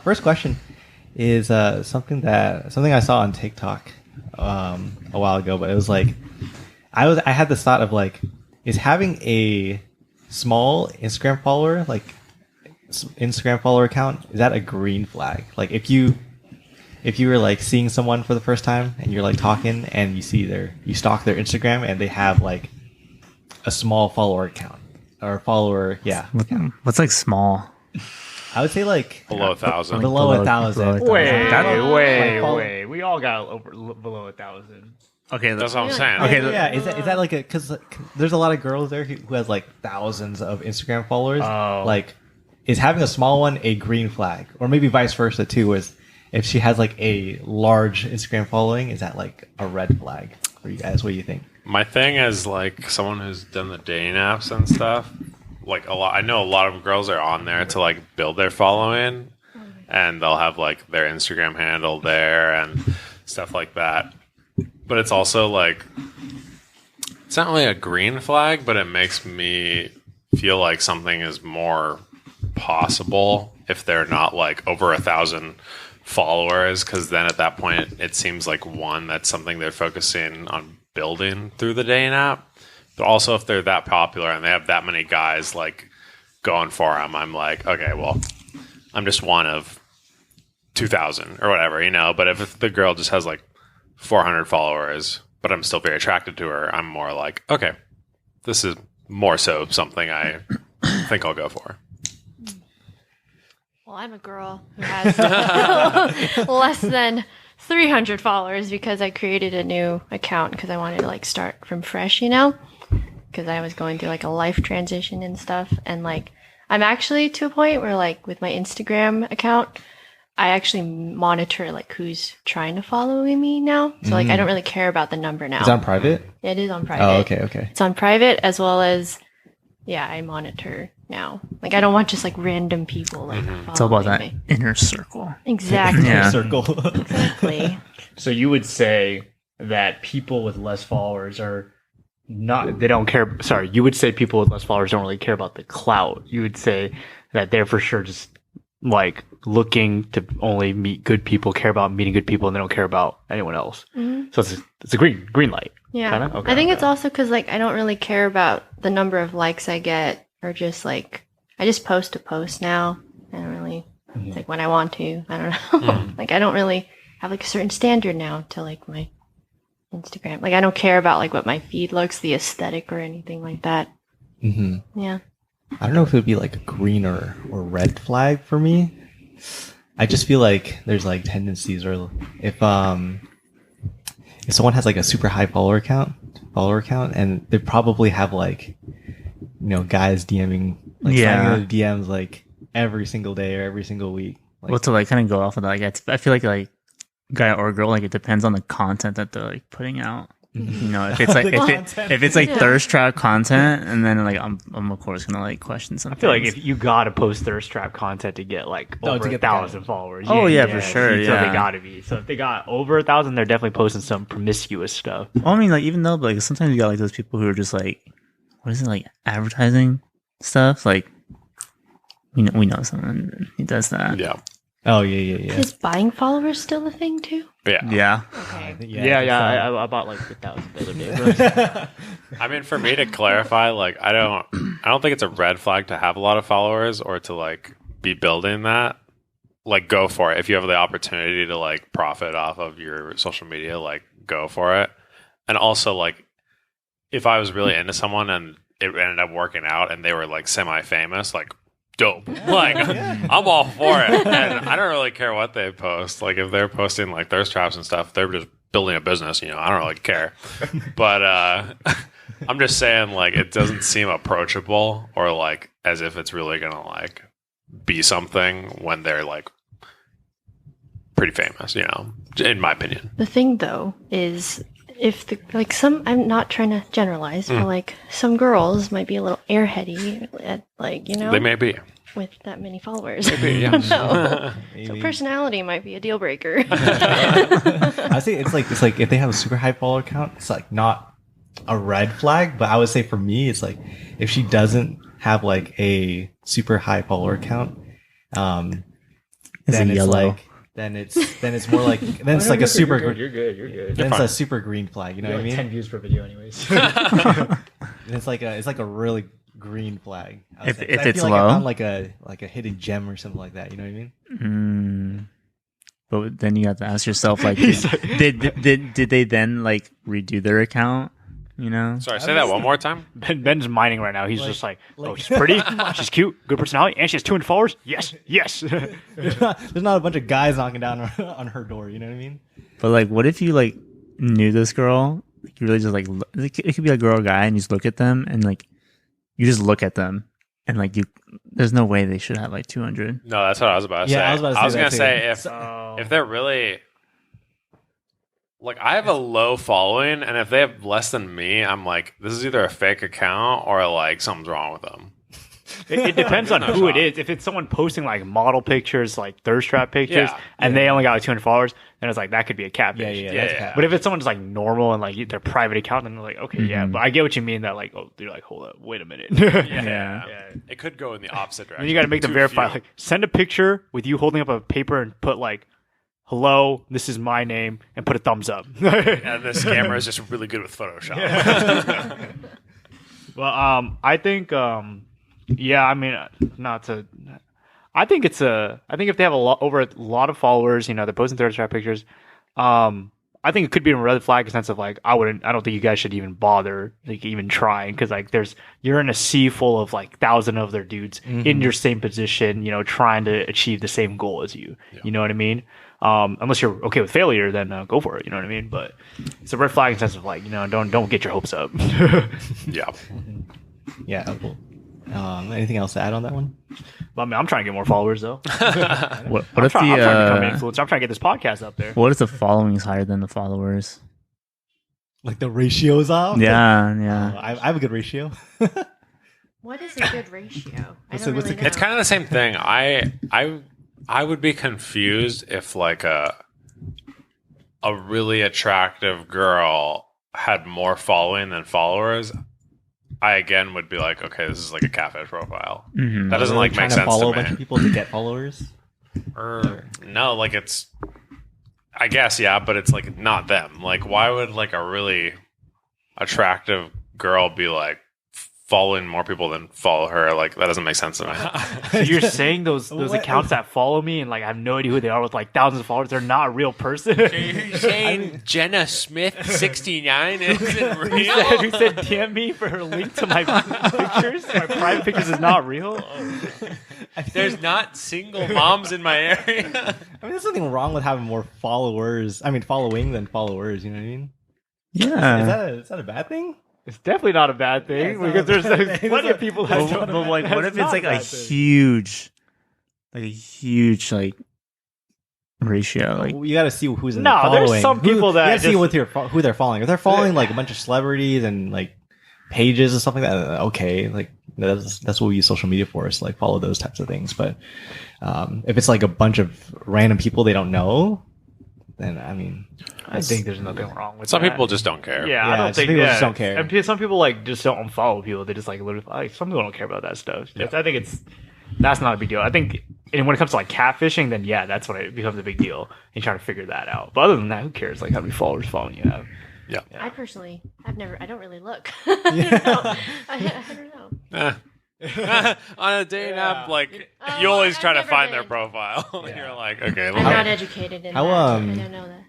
First question is something I saw on TikTok a while ago, but it was like I had this thought of like, is having a small Instagram follower, like Instagram follower account, is that a green flag? Like if you were like seeing someone for the first time and you're like talking and you stalk their Instagram and they have like a small follower account or follower, What's like small? I would say like below 1,000. Below 1,000. Wait. We all got below 1,000. Okay, That's what I'm saying. Okay, yeah. Is that like because there's a lot of girls there who has like thousands of Instagram followers. Oh. Like, is having a small one a green flag, or maybe vice versa too? Is if she has like a large Instagram following, is that like a red flag for you guys? What do you think? My thing is like someone who's done the dating apps and stuff. Like I know a lot of girls are on there to like build their following, and they'll have like their Instagram handle there and stuff like that. But it's also like, it's not really a green flag, but it makes me feel like something is more possible if they're not like over 1,000 followers, because then at that point it seems like one, that's something they're focusing on building through the dating app. But also if they're that popular and they have that many guys like going for them, I'm like, okay, well, I'm just one of 2,000 or whatever, you know. But if the girl just has like 400 followers, but I'm still very attracted to her, I'm more like, okay, this is more so something I think I'll go for. Well, I'm a girl who has less than 300 followers because I created a new account because I wanted to like start from fresh, you know, because I was going through like a life transition and stuff. And like, I'm actually to a point where like with my Instagram account, I actually monitor like who's trying to follow me now. So like I don't really care about the number now. Is it on private? It is on private. Oh, okay. It's on private as well as I monitor now. Like I don't want just like random people like following it's all about that me. inner circle. Exactly. Yeah. Circle. Exactly. So you would say that people with less followers are not, they don't care. Sorry, you would say people with less followers don't really care about the clout. You would say that they're for sure just like looking to only meet good people, care about meeting good people, and they don't care about anyone else. Mm-hmm. So it's a green light. Yeah. Kinda? Okay, I think it's also because like I don't really care about the number of likes I get, or just like I just post to post now. I don't really it's like when I want to. I don't know. Like I don't really have like a certain standard now to like my Instagram. Like I don't care about like what my feed looks, the aesthetic or anything like that. Mm-hmm. Yeah. I don't know if it would be like a green or red flag for me. I just feel like there's like tendencies, or if someone has like a super high follower count, and they probably have like, you know, guys DMing, like sliding into the DMs like every single day or every single week. Like, Well, to like kind of go off of that, like I feel like guy or girl, like it depends on the content that they're like putting out. You know, if it's like if it's like thirst trap content, and then like I'm of course gonna like question something. I feel like if you gotta post thirst trap content to get like over 1,000 followers. Oh yeah, for sure. So Yeah, they gotta be. So if they got over 1,000, they're definitely posting some promiscuous stuff. Well, I mean, like even though like sometimes you got like those people who are just like, what is it, like advertising stuff? Like we know someone who does that. Yeah. oh yeah. Is buying followers still a thing too? Yeah. Yeah. Okay. I bought like 1,000 the other day. I mean, for me to clarify, like I don't think it's a red flag to have a lot of followers or to like be building that. Like go for it. If you have the opportunity to like profit off of your social media, like go for it. And also like if I was really into someone and it ended up working out and they were like semi-famous, like dope. Like I'm all for it. And I don't really care what they post. Like if they're posting like thirst traps and stuff, they're just building a business, you know, I don't really care. But I'm just saying like it doesn't seem approachable or like as if it's really gonna like be something when they're like pretty famous, you know, in my opinion. The thing though is if the like some I'm not trying to generalize, but like some girls might be a little airheady at like, you know, They may be. with that many followers. Maybe, yeah. No. So personality might be a deal breaker. I say it's like if they have a super high follower count, it's like not a red flag, but I would say for me, it's like if she doesn't have like a super high follower count, Is then it it's yellow? like then it's more like then it's like a super You're good. then it's a super green flag. You know what I mean? 10 views per video, anyways. And it's like a really green flag. I would If say. if I it's feel like low? I found like a hidden gem or something like that. You know what I mean? But then you have to ask yourself, like, did they then like redo their account? You know, Sorry, say that one more time. Ben's mining right now. He's just like, oh, like- she's pretty, she's cute, good personality, and she has 200 followers. Yes. There's not a bunch of guys knocking down on her door. You know what I mean? but like, what if you like knew this girl? Like, you really just like it could be a girl or guy, and you just look at them, and like you just look at them, and like there's no way they should have like 200. No, that's what I was about to say. Yeah, I was about to say I was that gonna too. say if they're really like, I have a low following, and if they have less than me, I'm like, this is either a fake account or like something's wrong with them. It depends on who it is. If it's someone posting like model pictures, like thirst trap pictures, and they only got like 200 followers, then it's like that could be a catfish. Yeah. But if it's someone just like normal and like their private account, then they're like, okay, yeah. But I get what you mean. That like, oh, you're like, hold up, wait a minute. Yeah. It could go in the opposite direction. Then you got to make them Too verify. few. Like, send a picture with you holding up a paper and put like, hello, this is my name, and put a thumbs up. And this camera is just really good with Photoshop. Well, I think, yeah, I mean, not to. I think it's a. I think if they have over a lot of followers, you know, they're posting third strap pictures. I think it could be a red flag in the sense of like, I don't think you guys should even bother, like, even trying, because like you're in a sea full of like 1,000 other dudes in your same position, you know, trying to achieve the same goal as you. Yeah. You know what I mean? Unless you're okay with failure, then go for it. You know what I mean? But it's a red flag in the sense of like, you know, don't get your hopes up. Yeah. Yeah. Cool. Anything else to add on that one? Well, I mean, I'm trying to get more followers though. What I'm if trying to become an the influencer. I'm trying to get this podcast up there. what if the following is higher than the followers? Like the ratio's off? Yeah. I have a good ratio. What is a good ratio? What's I a- don't what's a really good- know. It's kind of the same thing. I would be confused if like a really attractive girl had more following than followers. I again would be like, okay, this is like a catfish profile. Mhm. That doesn't like trying make to sense follow to a bunch of me. people to get followers. No, like it's. I guess yeah, but it's like not them. Like, why would like a really attractive girl be like following more people than follow her? Like that doesn't make sense to me. So you're saying those What? accounts that follow me and like I have no idea who they are with like thousands of followers, they're not a real person. You're saying Jenna Smith 69 isn't Who said DM me for her link to my pictures? My private pictures is not real. Oh. There's not single moms in my area. I mean, there's nothing wrong with having more followers. I mean, following than followers. You know what I mean? Yeah. Is that a bad thing? It's definitely not a bad thing Yeah, it's because not a there's bad thing. plenty of people that But, don't. like, what if it's not like a bad thing. huge ratio? Like, You got to see who's in No, the following. there's some people that you got to see just- who they're following. If they're following like a bunch of celebrities and like pages and stuff like that, okay, like that's what we use social media for, is to like follow those types of things. But if it's like a bunch of random people they don't know, then I mean, I think there's nothing wrong with Some that. people just don't care. Yeah, Yeah, I don't some think people that. just don't care. And some people like just don't unfollow people. They just like literally like some people don't care about that stuff. I think that's not a big deal. I think, and when it comes to like catfishing, then yeah, that's when it becomes a big deal. And trying to figure that out. But other than that, who cares? Like how many followers following you have? Yeah. I personally, I don't really look. I don't know. On a dating app, like you Oh, always I've try to never find been. their profile. You're like, okay, I'm well, not educated in How, that. I don't know that.